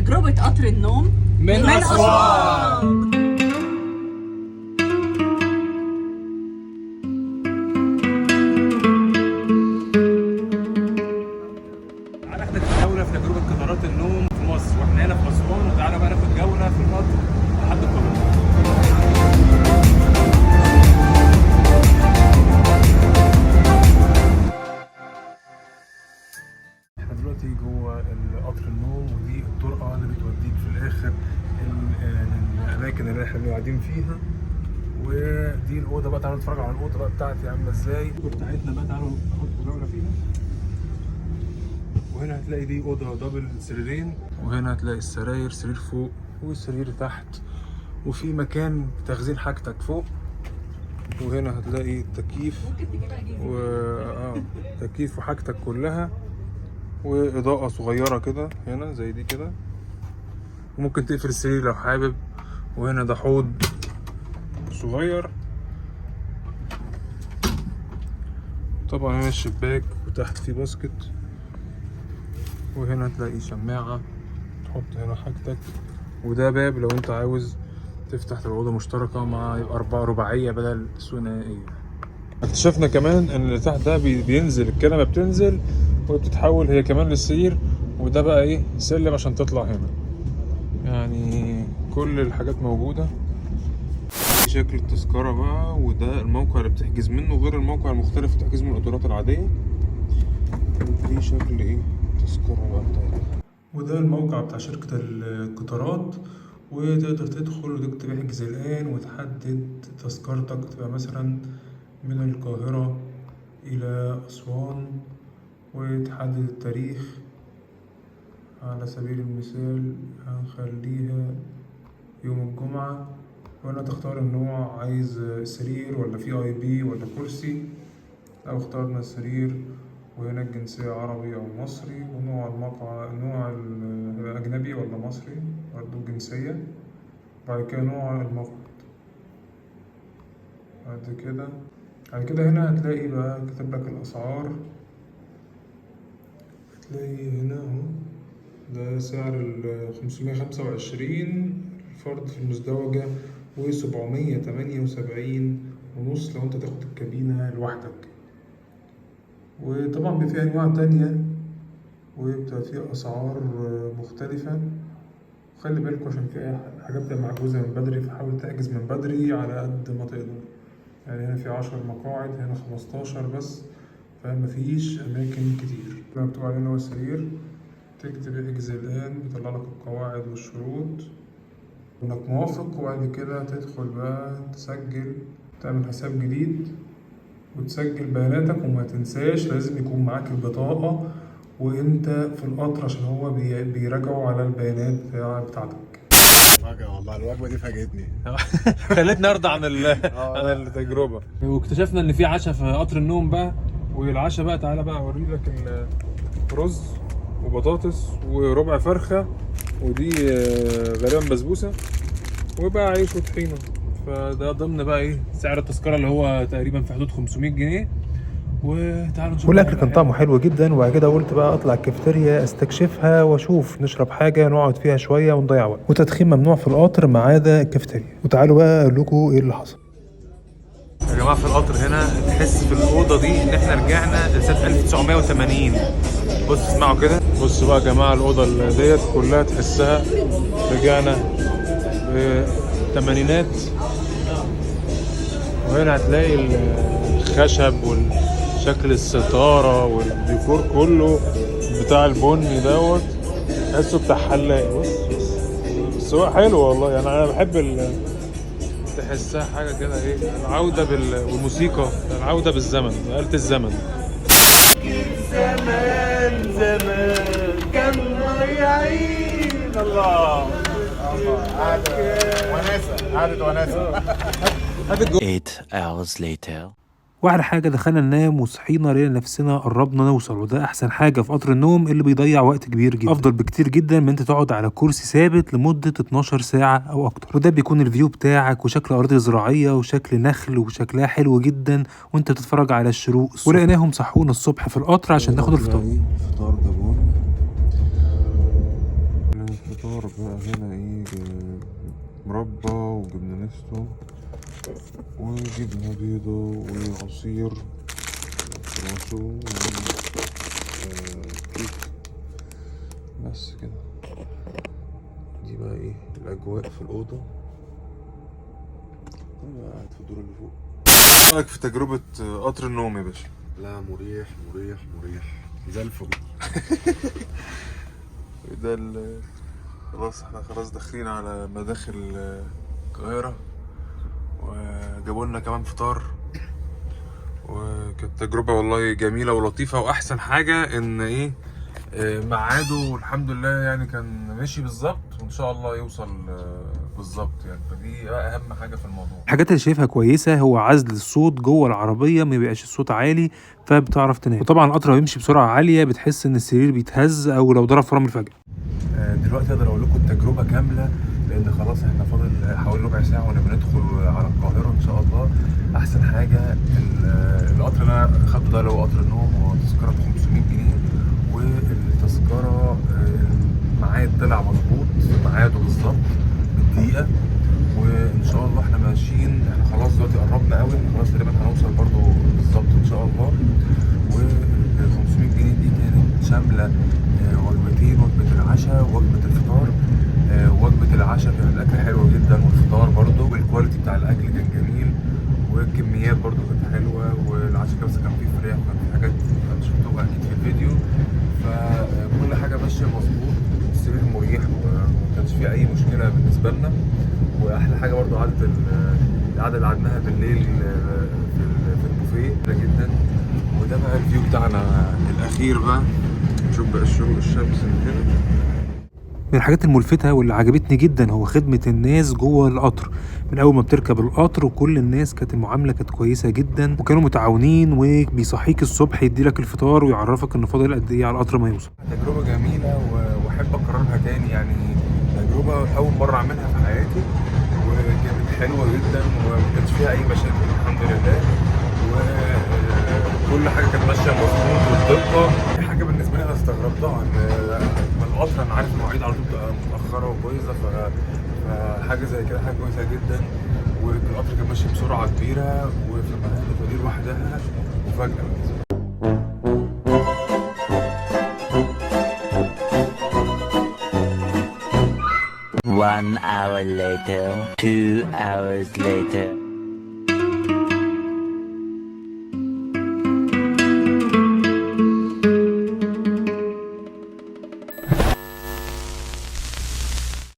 تجربة قطر النوم من أسوان. تعالى احنا جولة في تجربة قطارات النوم في مصر، واحنا هنا في أسوان، وتعالى بقى ناخد جولة في القطر لحد القاهرة. احنا دلوقتي جوه قطر النوم، ودي الطرقة اللي بتوديك في الآخر الأماكن اللي احنا قاعدين فيها. ودي الأوضة بقى، تعالوا نتفرج على الأوضة بقى بتاعتي عاملة ازاي. بتاعتنا بقى تعالوا ناخد جولة فيها. وهنا هتلاقي دي أوضة دبل سريرين، وهنا هتلاقي السراير، سرير فوق وسرير تحت، وفي مكان تخزين حاجتك فوق. وهنا هتلاقي التكييف تكييف وحاجتك كلها، وإضاءة صغيرة كده هنا زي دي كده، وممكن تقفل السرير لو حابب. وهنا ده حوض صغير طبعا، هنا الشباك وتحت فيه باسكت. وهنا تلاقي شماعة تحط هنا حاجتك، وده باب لو انت عاوز تفتح الأوضة مشتركة مع يبقى 4 رباعية بدل ثنائية. اكتشفنا كمان ان اللي تحت ده بينزل، الكنبة بتنزل وبتتحول هي كمان للسرير، وده بقى ايه سلم عشان تطلع هنا. يعني كل الحاجات موجودة. شكل التذكرة بقى، وده الموقع اللي بتحجز منه غير الموقع المختلف اللي بتحجز منه القطارات العادية. ودي شكل ايه التذكرة بقى بتاعتها. وده الموقع بتاع شركة القطارات، وتقدر تدخل وتكتب احجز الآن وتحدد تذكرتك، تبقى مثلا من القاهرة إلى أسوان، وتحدد التاريخ. على سبيل المثال هنخليها يوم الجمعة، وهنا تختار النوع، عايز سرير ولا VIP ولا كرسي. لو اخترنا السرير، وهنا الجنسية عربي أو مصري، ونوع المقعد نوع أجنبي ولا مصري برضه الجنسية. بعد كده نوع المقعد. بعد كده هنا هتلاقي بقى كتب لك الأسعار. هتلاقي هنا اهو، ده سعر 525 الفرد في المزدوجة، و778.5 لو انت تاخد الكابينة لوحدك. وطبعا فيها أنواع تانية، وبتبقى فيها أسعار مختلفة. خلي بالكوا عشان في حاجات بتبقى محجوزة من بدري، فحاول تحجز من بدري على قد ما تقدر. يعني هنا في 10 مقاعد، هنا 15 بس، فمفيش أماكن كتير. مكتوب عليه إن هو سرير، تكتب احجز الآن، بيطلع لك القواعد والشروط إنك موافق. وبعد كده تدخل بقى تسجل، تعمل حساب جديد وتسجل بياناتك. وما تنساش لازم يكون معاك البطاقة وانت في القطر، عشان هو بيراجعوا على البيانات بتاعتك. فاجأة والله، الوجبة دي فاجأتني. خلتني ارضى عن عن التجربة. واكتشفنا ان في عشاء في قطر النوم بقى، والعشاء بقى تعالى بقى اوري لك رز وبطاطس وربع فرخة، ودي غالبا بسبوسة، وبقى عيش وطحينة. فده ضمن بقى ايه سعر التذكرة اللي هو تقريبا في حدود 500 جنيه. وتعالوا نشوف. والاكل كان طعمه حلو جدا. وبعد كده قلت بقى اطلع الكافيتيريا استكشفها واشوف نشرب حاجه نقعد فيها شويه ونضيع وقت، وتدخين ممنوع في القطر ما عدا الكافيتيريا. وتعالوا بقى اقول لكم ايه اللي حصل. يا جماعه في القطر هنا تحس في الاوضه دي ان احنا رجعنا لسنه 1980. بصوا اسمعوا كده، بصوا بقى يا جماعه الاوضه اللي ديت كلها تحسها رجعنا بالثمانينات. وهنا هتلاقي الخشب والشكل الستاره والديكور كله بتاع البني دوت، تحسه بتاع حلاق. بس هو حلو والله، يعني انا بحب تحسها حاجه كده ايه، العوده بالموسيقى، العوده بالزمن، بآلة الزمن. زمان كان ضايعين. الله قعدة وناسة 8 hours later. واحلى حاجه دخلنا ننام وصحينا لقينا نفسنا قربنا نوصل. وده احسن حاجه في قطر النوم اللي بيضيع وقت كبير جدا، افضل بكتير جدا من انت تقعد على كرسي ثابت لمده 12 ساعه او اكتر. وده بيكون الفيو بتاعك وشكل ارض زراعيه وشكل نخل وشكلها حلو جدا وانت بتتفرج على الشروق. ولقيناهم صحونا الصبح في القطر عشان ناخد الفطار. فطار جابون. الفطار الفطار بقى هنا ايه، مربى وجبنة نستو وجبنة بيضة وعصير فرنسو كيك، بس كده. دي بقى ايه الأجواء في الأوضة. أنا قاعد في الدور اللي فوق. ايه رأيك في تجربة قطر النوم يا باشا؟ لا مريح مريح مريح زي الفل. ده خلاص احنا خلاص داخلين على مداخل القاهرة، وجابوا لنا كمان فطار، وكانت تجربة والله جميلة ولطيفة. وأحسن حاجة إن إيه ميعاده الحمد لله يعني كان ماشي بالظبط، وإن شاء الله يوصل بالظبط يعني، فدي أهم حاجة في الموضوع. الحاجات اللي شايفها كويسه هو عزل الصوت جوه العربيه، ما بيبقاش الصوت عالي فبتعرف تنام. وطبعا القطر بيمشي بسرعه عاليه، بتحس ان السرير بيتهز او لو ضرب فرامل فجاه. دلوقتي اقدر اقول لكم التجربه كامله، لان خلاص احنا فاضل حوالي ربع ساعه وندخل على القاهره ان شاء الله. احسن حاجه القطر اللي انا خدته ده اللي هو قطر النوم، هو تذكره ب 500 جنيه، والتذكره الميعاد طلع مظبوط في ميعاده بالظبط بالدقيقه. وان شاء الله احنا ماشيين، احنا خلاص دلوقتي قربنا قوي، خلاص تقريبا هنوصل برضو بالظبط ان شاء الله. وال 500 جنيه دي كانت شامله وجبتين، وجبه العشاء ووجبه الفطار. وجبه العشاء كان الاكل حلو جدا، والفطار برضو، والكواليتي بتاع الاكل كان جميل، والكميات برضو كانت حلوه. والعشاء بس كان فيه فراخ وكان فيه حاجات شفتوها اكيد في الفيديو، فكل حاجه ماشيه مظبوط. السرير مريح وما كانش فيه اي مشكله بالنسبه لنا. واحلى حاجه برضو القعده اللي قعدناها بالليل في البوفيه ده جدا. وده بقى الفيو بتاعنا الاخير بقى، نشوف بقى الشروق الشمس من هنا. من الحاجات الملفتة واللي عجبتني جدا هو خدمة الناس جوه القطر. من أول ما بتركب القطر وكل الناس كانت المعاملة كانت كويسة جدا، وكانوا متعاونين، وبيصحيك الصبح يديلك الفطار ويعرفك إن فاضل قد إيه على القطر ما يوصل. تجربة جميلة وأحب أكررها تاني، يعني تجربة أول مرة أعملها في حياتي، وكانت حلوة جدا وما كانش فيها أي مشاكل الحمد لله. وكل حاجة كانت ماشية مظبوط والدقة. دي حاجة بالنسبة لي أنا استغربتها، إن القطر أنا عارف المواعيد على طول بتبقى متأخرة وكويسة، فحاجة زي كده حاجة كويسة جدا. والقطر كان ماشي بسرعة كبيرة وفي المناطق دي لوحدها مفاجأة. One hour later, 2 hours later.